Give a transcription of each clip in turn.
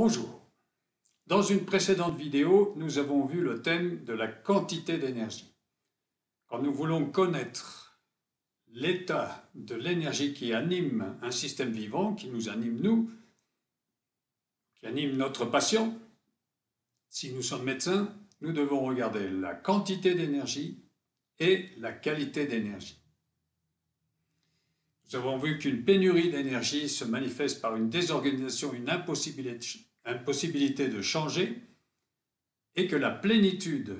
Bonjour. Dans une précédente vidéo, nous avons vu le thème de la quantité d'énergie. Quand nous voulons connaître l'état de l'énergie qui anime un système vivant, qui nous anime nous, qui anime notre patient, si nous sommes médecins, nous devons regarder la quantité d'énergie et la qualité d'énergie. Nous avons vu qu'une pénurie d'énergie se manifeste par une désorganisation, une impossibilité de changer, et que la plénitude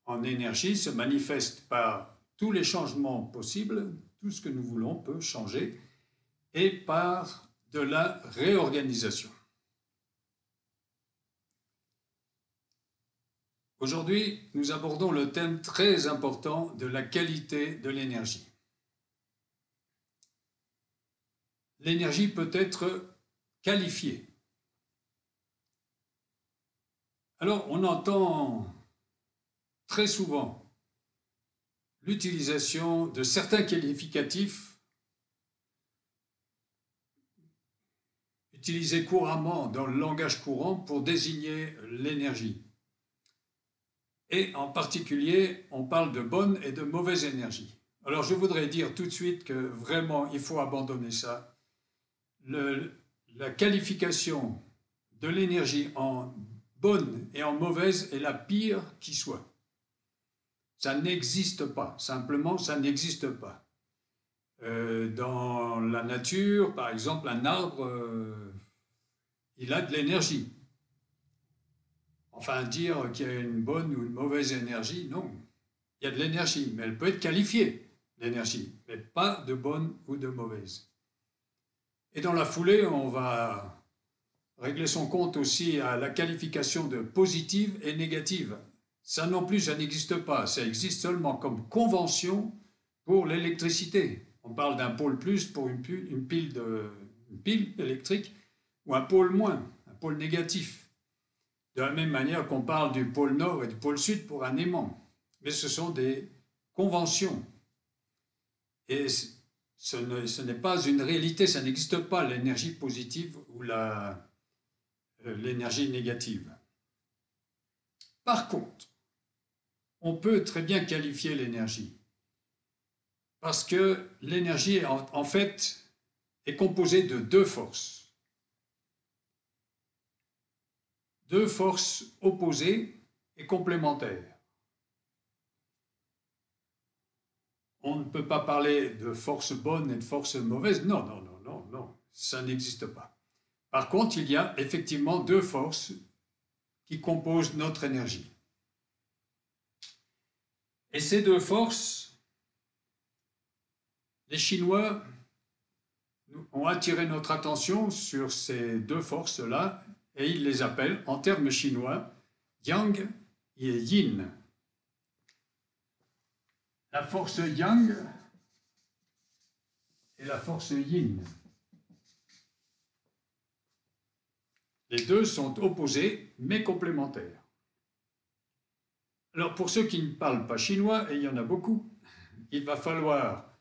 en énergie se manifeste par tous les changements possibles, tout ce que nous voulons peut changer, et par de la réorganisation. Aujourd'hui, nous abordons le thème très important de la qualité de l'énergie. L'énergie peut être qualifiée. Alors, on entend très souvent l'utilisation de certains qualificatifs utilisés couramment dans le langage courant pour désigner l'énergie. Et en particulier, on parle de bonne et de mauvaise énergie. Alors, je voudrais dire tout de suite que vraiment, il faut abandonner ça. La qualification de l'énergie en bonne et en mauvaise est la pire qui soit. Ça n'existe pas, simplement ça n'existe pas. Dans la nature, par exemple, un arbre, il a de l'énergie. Enfin, dire qu'il y a une bonne ou une mauvaise énergie, non. Il y a de l'énergie, mais elle peut être qualifiée, l'énergie, mais pas de bonne ou de mauvaise. Et dans la foulée, on va régler son compte aussi à la qualification de positive et négative. Ça non plus, ça n'existe pas. Ça existe seulement comme convention pour l'électricité. On parle d'un pôle plus pour une pile électrique ou un pôle moins, un pôle négatif. De la même manière qu'on parle du pôle nord et du pôle sud pour un aimant. Mais ce sont des conventions. Et ce n'est pas une réalité, ça n'existe pas l'énergie positive ou l'énergie négative. Par contre, on peut très bien qualifier l'énergie parce que l'énergie, en fait, est composée de deux forces opposées et complémentaires. On ne peut pas parler de force bonne et de force mauvaise, non, ça n'existe pas. Par contre, il y a effectivement deux forces qui composent notre énergie. Et ces deux forces, les Chinois ont attiré notre attention sur ces deux forces-là et ils les appellent, en termes chinois, Yang et Yin. La force Yang et la force Yin. Les deux sont opposés mais complémentaires. Alors pour ceux qui ne parlent pas chinois, et il y en a beaucoup, il va falloir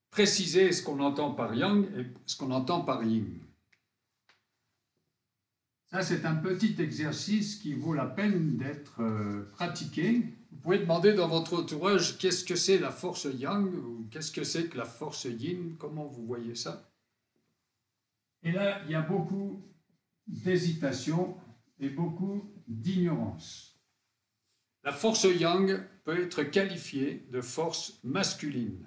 préciser ce qu'on entend par Yang et ce qu'on entend par Yin. Ça, c'est un petit exercice qui vaut la peine d'être pratiqué. Vous pouvez demander dans votre entourage qu'est-ce que c'est la force Yang ou qu'est-ce que c'est que la force Yin, comment vous voyez ça. Et là, il y a beaucoup d'hésitation et beaucoup d'ignorance. La force Yang peut être qualifiée de force masculine.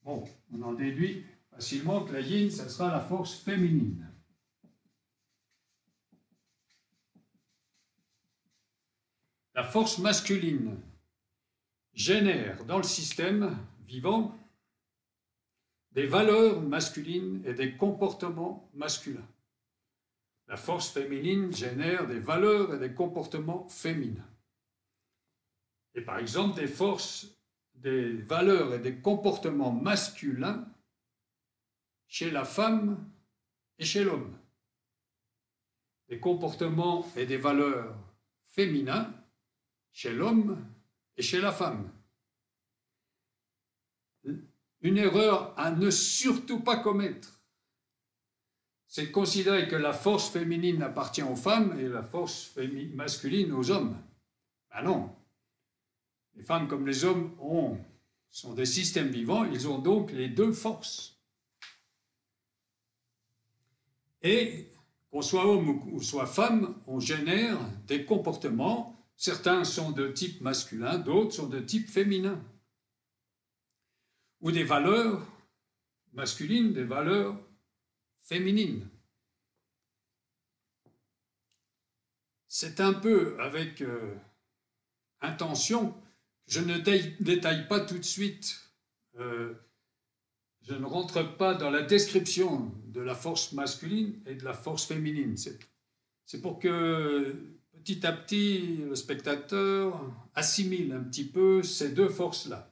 Bon, on en déduit facilement que la Yin, ça sera la force féminine. La force masculine génère dans le système vivant des valeurs masculines et des comportements masculins. La force féminine génère des valeurs et des comportements féminins. Et par exemple, des valeurs et des comportements masculins chez la femme et chez l'homme. Des comportements et des valeurs féminins chez l'homme et chez la femme. Une erreur à ne surtout pas commettre, c'est de considérer que la force féminine appartient aux femmes et la force masculine aux hommes. Ben non. Les femmes comme les hommes sont des systèmes vivants, ils ont donc les deux forces. Et qu'on soit homme ou soit femme, on génère des comportements. Certains sont de type masculin, d'autres sont de type féminin. Ou des valeurs masculines, des valeurs féminines. C'est un peu avec intention, je ne détaille pas tout de suite, je ne rentre pas dans la description de la force masculine et de la force féminine. C'est pour que petit à petit le spectateur assimile un petit peu ces deux forces-là.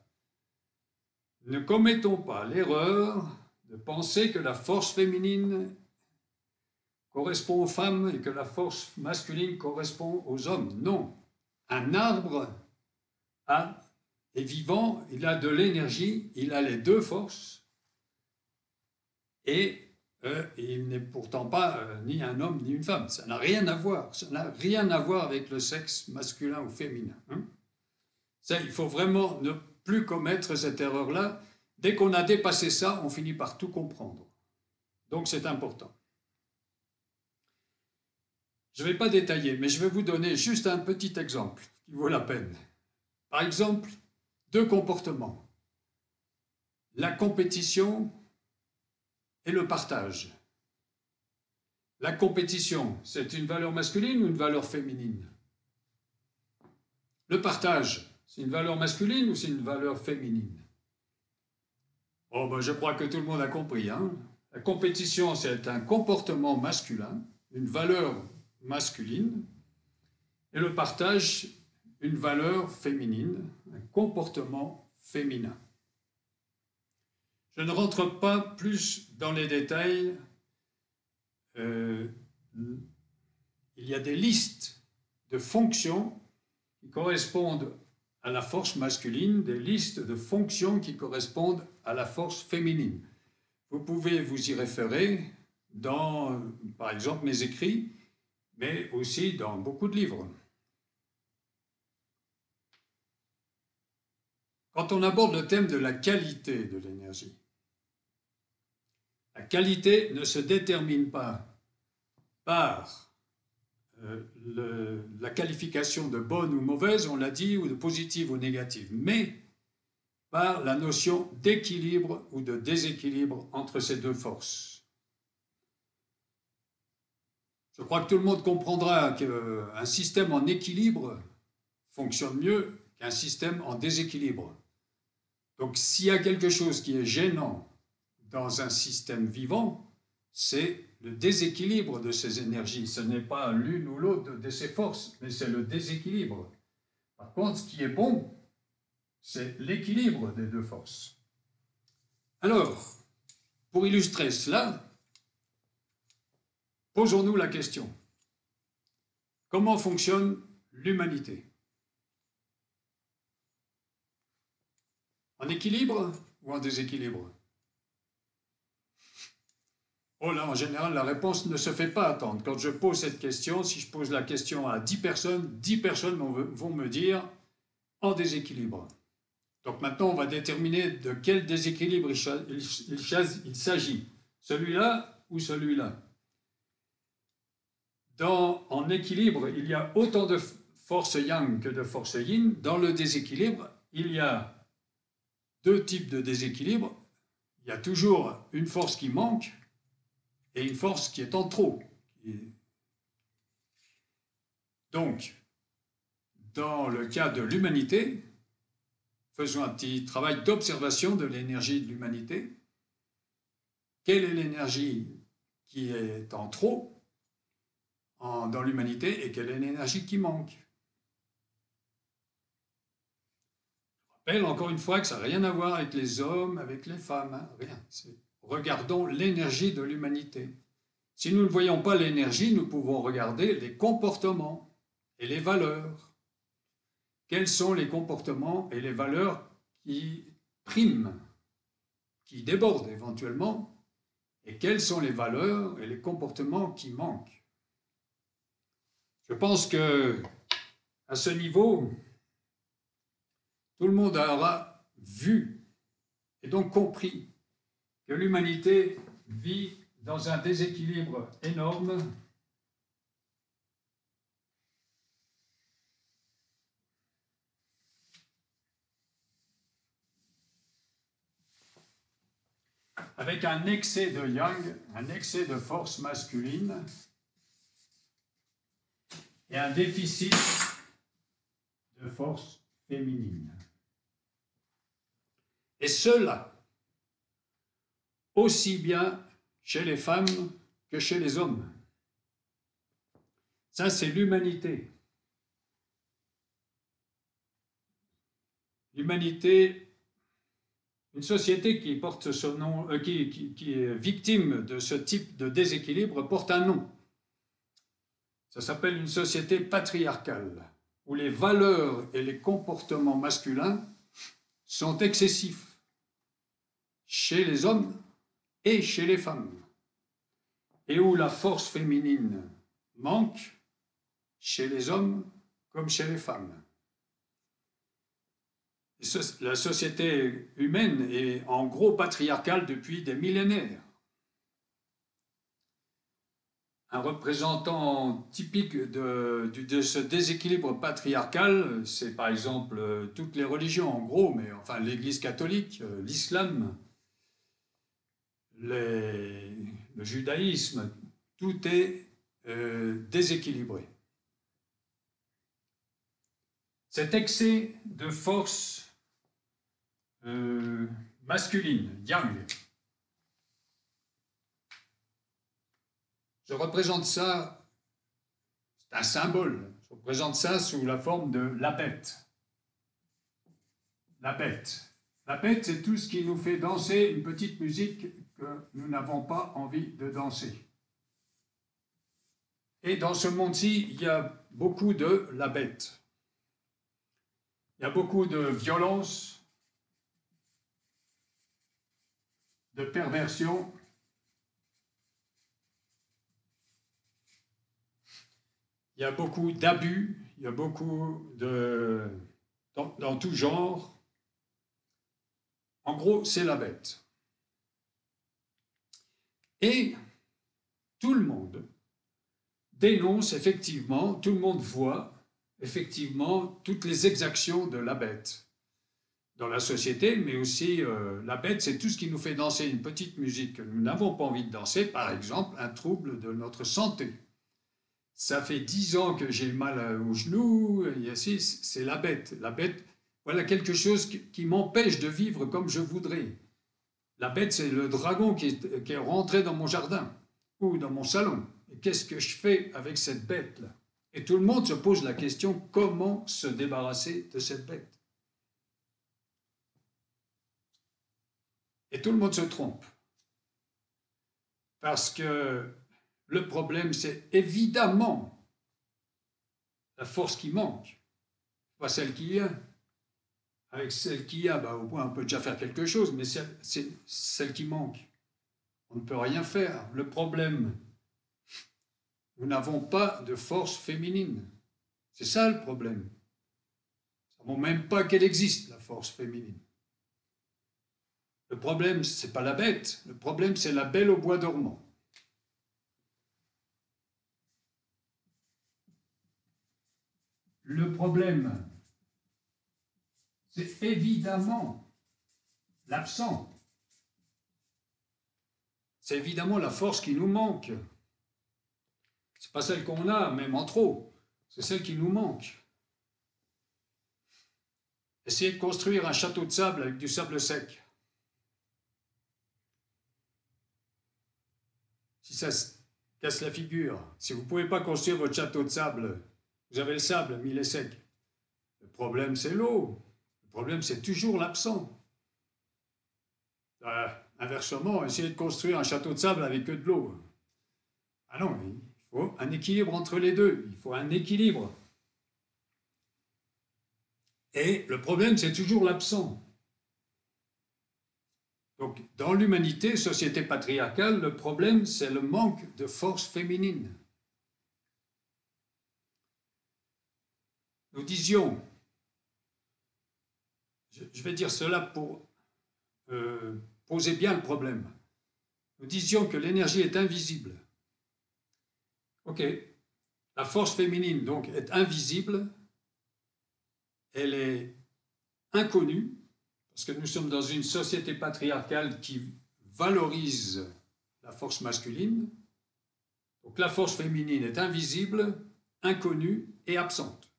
Ne commettons pas l'erreur de penser que la force féminine correspond aux femmes et que la force masculine correspond aux hommes. Non. Un arbre est vivant, il a de l'énergie, il a les deux forces, et il n'est pourtant pas ni un homme ni une femme. Ça n'a rien à voir. Ça n'a rien à voir avec le sexe masculin ou féminin. Hein. Ça, il faut vraiment ne plus commettre cette erreur-là. Dès qu'on a dépassé ça, on finit par tout comprendre. Donc c'est important. Je ne vais pas détailler, mais je vais vous donner juste un petit exemple qui vaut la peine. Par exemple, deux comportements. La compétition et le partage. La compétition, c'est une valeur masculine ou une valeur féminine? Le partage, c'est une valeur masculine ou c'est une valeur féminine? Oh, ben, je crois que tout le monde a compris. Hein? La compétition, c'est un comportement masculin, une valeur masculine, et le partage, une valeur féminine, un comportement féminin. Je ne rentre pas plus dans les détails. Il y a des listes de fonctions qui correspondent à la force masculine, des listes de fonctions qui correspondent à la force féminine. Vous pouvez vous y référer dans, par exemple, mes écrits, mais aussi dans beaucoup de livres. Quand on aborde le thème de la qualité de l'énergie, la qualité ne se détermine pas par la qualification de bonne ou mauvaise, on l'a dit, ou de positive ou négative, mais par la notion d'équilibre ou de déséquilibre entre ces deux forces. Je crois que tout le monde comprendra qu'un système en équilibre fonctionne mieux qu'un système en déséquilibre. Donc s'il y a quelque chose qui est gênant dans un système vivant, c'est le déséquilibre de ces énergies. Ce n'est pas l'une ou l'autre de ces forces, mais c'est le déséquilibre. Par contre, ce qui est bon, c'est l'équilibre des deux forces. Alors, pour illustrer cela, posons-nous la question. Comment fonctionne l'humanité? En équilibre ou en déséquilibre? Oh là, en général, la réponse ne se fait pas attendre. Quand je pose cette question, si je pose la question à 10 personnes vont me dire en déséquilibre. Donc maintenant, on va déterminer de quel déséquilibre il s'agit. Celui-là ou celui-là. En équilibre, il y a autant de force yang que de force yin. Dans le déséquilibre, il y a deux types de déséquilibre. Il y a toujours une force qui manque et une force qui est en trop. Donc, dans le cas de l'humanité, faisons un petit travail d'observation de l'énergie de l'humanité. Quelle est l'énergie qui est en trop dans l'humanité et quelle est l'énergie qui manque? Je rappelle encore une fois que ça n'a rien à voir avec les hommes, avec les femmes, hein, rien. Regardons l'énergie de l'humanité. Si nous ne voyons pas l'énergie, nous pouvons regarder les comportements et les valeurs. Quels sont les comportements et les valeurs qui priment qui déborde éventuellement, et quelles sont les valeurs et les comportements qui manquent. Je pense que à ce niveau, tout le monde aura vu et donc compris que l'humanité vit dans un déséquilibre énorme avec un excès de yang, un excès de force masculine et un déficit de force féminine. Et cela, aussi bien chez les femmes que chez les hommes. Ça, c'est l'humanité. L'humanité, une société qui porte ce nom, qui est victime de ce type de déséquilibre, porte un nom. Ça s'appelle une société patriarcale, où les valeurs et les comportements masculins sont excessifs chez les hommes et chez les femmes, et où la force féminine manque chez les hommes comme chez les femmes. La société humaine est en gros patriarcale depuis des millénaires. Un représentant typique de ce déséquilibre patriarcal, c'est par exemple toutes les religions en gros, mais enfin l'Église catholique, l'islam, le judaïsme, tout est déséquilibré. Cet excès de force masculine, yang, je représente ça, c'est un symbole, je représente ça sous la forme de la bête. La bête. La bête, c'est tout ce qui nous fait danser une petite musique que nous n'avons pas envie de danser. Et dans ce monde-ci, il y a beaucoup de la bête. Il y a beaucoup de violence, de perversion, il y a beaucoup d'abus, il y a beaucoup de... dans tout genre. En gros, c'est la bête. Et tout le monde dénonce effectivement, tout le monde voit effectivement toutes les exactions de la bête dans la société, mais aussi la bête, c'est tout ce qui nous fait danser une petite musique que nous n'avons pas envie de danser, par exemple un trouble de notre santé. Ça fait 10 ans que j'ai mal au genou, c'est la bête. La bête, voilà quelque chose qui m'empêche de vivre comme je voudrais. La bête, c'est le dragon qui est rentré dans mon jardin ou dans mon salon. Et qu'est-ce que je fais avec cette bête-là? Et tout le monde se pose la question, comment se débarrasser de cette bête? Et tout le monde se trompe. Parce que le problème, c'est évidemment la force qui manque, pas celle qu'il y a. Avec celle qu'il y a, au moins on peut déjà faire quelque chose, mais c'est celle qui manque. On ne peut rien faire. Le problème, nous n'avons pas de force féminine. C'est ça le problème. Nous ne savons même pas qu'elle existe, la force féminine. Le problème, ce n'est pas la bête, le problème, c'est la belle au bois dormant. Le problème, c'est évidemment l'absent. C'est évidemment la force qui nous manque. Ce n'est pas celle qu'on a, même en trop, c'est celle qui nous manque. Essayez de construire un château de sable avec du sable sec. Si ça se casse la figure, si vous ne pouvez pas construire votre château de sable, vous avez le sable, mais il est sec. Le problème, c'est l'eau. Le problème, c'est toujours l'absent. Inversement, essayez de construire un château de sable avec que de l'eau. Ah non, il faut un équilibre entre les deux. Il faut un équilibre. Et le problème, c'est toujours l'absent. Donc, dans l'humanité, société patriarcale, le problème, c'est le manque de force féminine. Nous disions, je vais dire cela pour poser bien le problème. Nous disions que l'énergie est invisible. Ok, la force féminine donc est invisible, elle est inconnue, parce que nous sommes dans une société patriarcale qui valorise la force masculine. Donc la force féminine est invisible, inconnue et absente.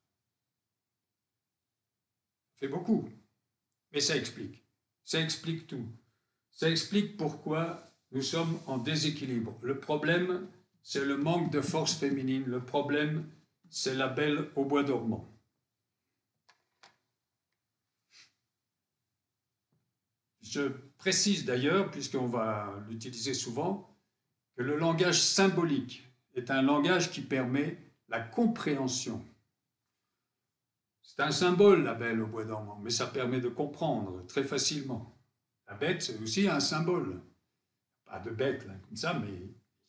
Ça fait beaucoup, mais ça explique tout. Ça explique pourquoi nous sommes en déséquilibre. Le problème, c'est le manque de force féminine. Le problème, c'est la belle au bois dormant. Je précise d'ailleurs, puisqu'on va l'utiliser souvent, que le langage symbolique est un langage qui permet la compréhension. C'est un symbole, la belle au bois dormant, mais ça permet de comprendre très facilement. La bête, c'est aussi un symbole. Pas de bête, là, comme ça, mais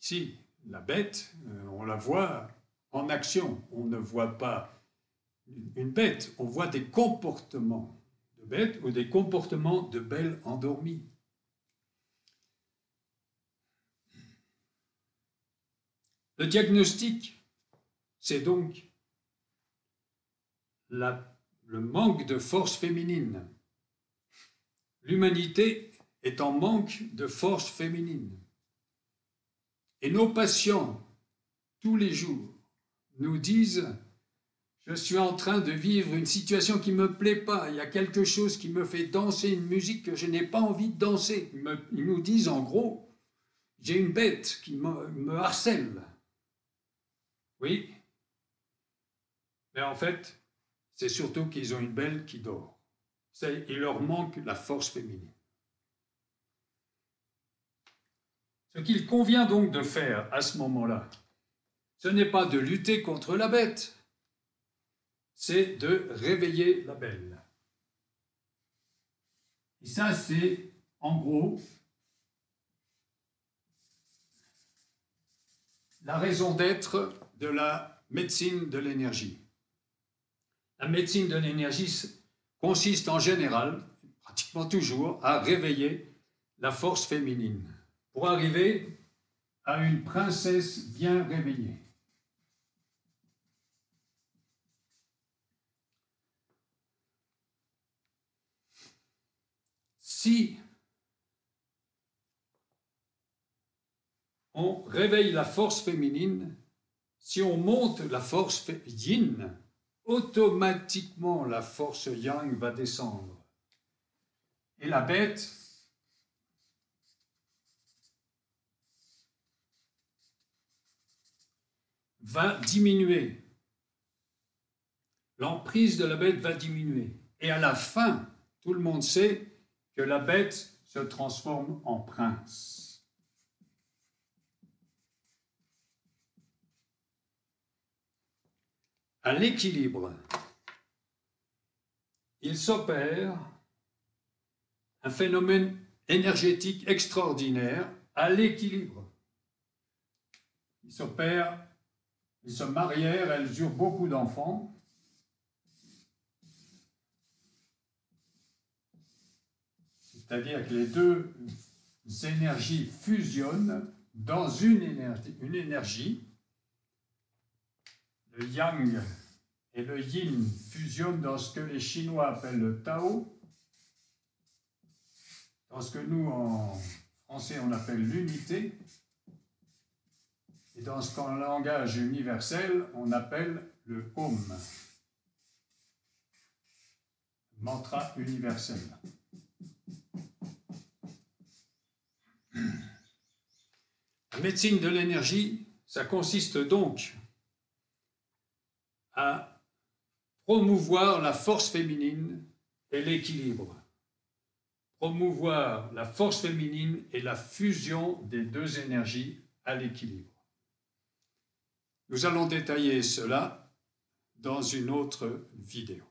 ici, la bête, on la voit en action. On ne voit pas une bête, on voit des comportements de bête ou des comportements de belle endormie. Le diagnostic, c'est donc le manque de force féminine. L'humanité est en manque de force féminine. Et nos patients, tous les jours, nous disent « Je suis en train de vivre une situation qui ne me plaît pas, il y a quelque chose qui me fait danser une musique que je n'ai pas envie de danser. » Ils nous disent en gros « J'ai une bête qui me harcèle. » Oui, mais en fait, c'est surtout qu'ils ont une belle qui dort. Il leur manque la force féminine. Ce qu'il convient donc de faire à ce moment-là, ce n'est pas de lutter contre la bête, c'est de réveiller la belle. Et ça, c'est en gros la raison d'être de la médecine de l'énergie. La médecine de l'énergie consiste en général, pratiquement toujours, à réveiller la force féminine pour arriver à une princesse bien réveillée. Si on réveille la force féminine, si on monte la force yin, automatiquement la force yang va descendre. Et la bête va diminuer. L'emprise de la bête va diminuer. Et à la fin, tout le monde sait que la bête se transforme en prince. À l'équilibre, il s'opère un phénomène énergétique extraordinaire à l'équilibre. Il s'opère, ils se marièrent, elles eurent beaucoup d'enfants. C'est-à-dire que les deux énergies fusionnent dans une énergie. Le yang et le yin fusionnent dans ce que les Chinois appellent le Tao, dans ce que nous, en français, on appelle l'unité, et dans ce qu'en langage universel, on appelle le Om, mantra universel. La médecine de l'énergie, ça consiste donc à promouvoir la force féminine et l'équilibre. Promouvoir la force féminine et la fusion des deux énergies à l'équilibre. Nous allons détailler cela dans une autre vidéo.